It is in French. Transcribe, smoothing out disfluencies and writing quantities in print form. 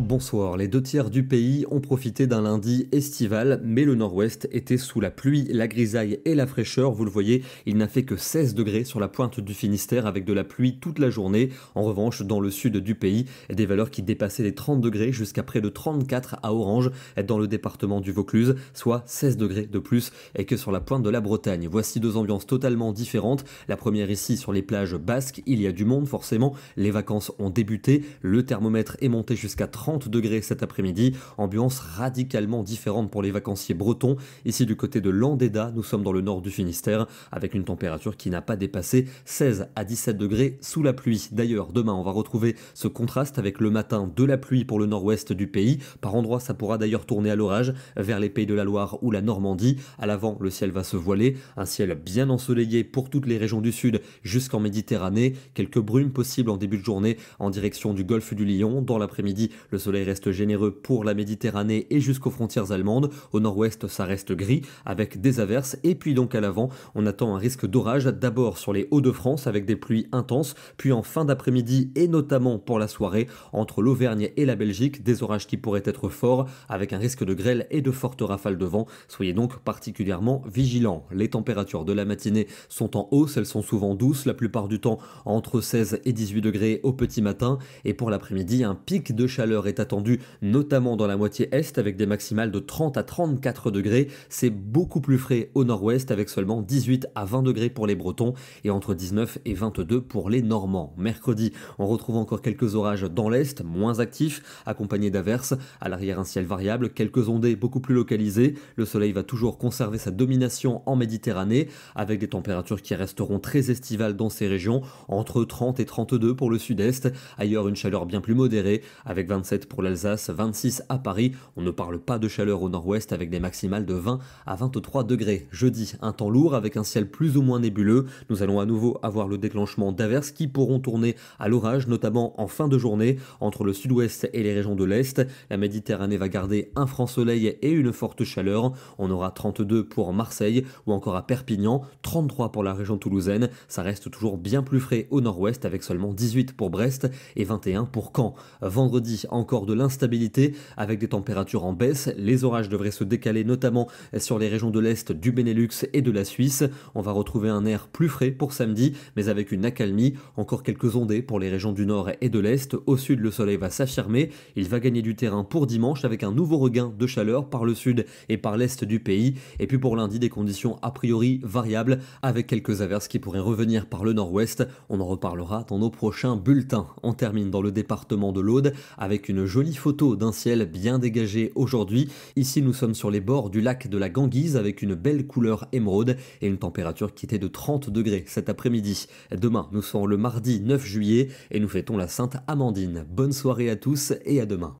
Bonsoir, les deux tiers du pays ont profité d'un lundi estival, mais le nord-ouest était sous la pluie, la grisaille et la fraîcheur. Vous le voyez, il n'a fait que 16 degrés sur la pointe du Finistère avec de la pluie toute la journée. En revanche, dans le sud du pays, des valeurs qui dépassaient les 30 degrés jusqu'à près de 34 à Orange dans le département du Vaucluse, soit 16 degrés de plus que sur la pointe de la Bretagne. Voici deux ambiances totalement différentes. La première ici sur les plages basques, il y a du monde forcément, les vacances ont débuté, le thermomètre est monté jusqu'à 30 degrés cet après-midi, ambiance radicalement différente pour les vacanciers bretons. Ici du côté de Landéda, nous sommes dans le nord du Finistère avec une température qui n'a pas dépassé 16 à 17 degrés sous la pluie. D'ailleurs, demain, on va retrouver ce contraste avec le matin de la pluie pour le nord-ouest du pays. Par endroits, ça pourra d'ailleurs tourner à l'orage vers les pays de la Loire ou la Normandie. À l'avant, le ciel va se voiler, un ciel bien ensoleillé pour toutes les régions du sud jusqu'en Méditerranée. Quelques brumes possibles en début de journée en direction du golfe du Lion. Dans l'après-midi, le soleil reste généreux pour la Méditerranée et jusqu'aux frontières allemandes. Au nord-ouest, ça reste gris avec des averses. Et puis donc à l'avant, on attend un risque d'orage d'abord sur les Hauts-de-France avec des pluies intenses, puis en fin d'après-midi et notamment pour la soirée entre l'Auvergne et la Belgique, des orages qui pourraient être forts avec un risque de grêle et de fortes rafales de vent. Soyez donc particulièrement vigilants. Les températures de la matinée sont en hausse, elles sont souvent douces, la plupart du temps entre 16 et 18 degrés au petit matin. Et pour l'après-midi, un pic de chaleur est attendu, notamment dans la moitié est, avec des maximales de 30 à 34 degrés. C'est beaucoup plus frais au nord-ouest, avec seulement 18 à 20 degrés pour les Bretons et entre 19 et 22 pour les Normands. Mercredi, on retrouve encore quelques orages dans l'est, moins actifs, accompagnés d'averses. À l'arrière, un ciel variable, quelques ondées beaucoup plus localisées. Le soleil va toujours conserver sa domination en Méditerranée, avec des températures qui resteront très estivales dans ces régions, entre 30 et 32 pour le sud-est. Ailleurs, une chaleur bien plus modérée, avec 27 pour l'Alsace, 26 à Paris. On ne parle pas de chaleur au nord-ouest avec des maximales de 20 à 23 degrés. Jeudi, un temps lourd avec un ciel plus ou moins nébuleux. Nous allons à nouveau avoir le déclenchement d'averses qui pourront tourner à l'orage, notamment en fin de journée entre le sud-ouest et les régions de l'est. La Méditerranée va garder un franc soleil et une forte chaleur. On aura 32 pour Marseille ou encore à Perpignan, 33 pour la région toulousaine. Ça reste toujours bien plus frais au nord-ouest avec seulement 18 pour Brest et 21 pour Caen. Vendredi, encore de l'instabilité avec des températures en baisse. Les orages devraient se décaler notamment sur les régions de l'Est, du Benelux et de la Suisse. On va retrouver un air plus frais pour samedi, mais avec une accalmie. Encore quelques ondées pour les régions du Nord et de l'Est. Au sud, le soleil va s'affirmer. Il va gagner du terrain pour dimanche avec un nouveau regain de chaleur par le sud et par l'Est du pays. Et puis pour lundi, des conditions a priori variables avec quelques averses qui pourraient revenir par le nord-ouest. On en reparlera dans nos prochains bulletins. On termine dans le département de l'Aude avec une jolie photo d'un ciel bien dégagé aujourd'hui. Ici, nous sommes sur les bords du lac de la Ganguise avec une belle couleur émeraude et une température qui était de 30 degrés cet après-midi. Demain, nous sommes le mardi 9 juillet et nous fêtons la Sainte Amandine. Bonne soirée à tous et à demain.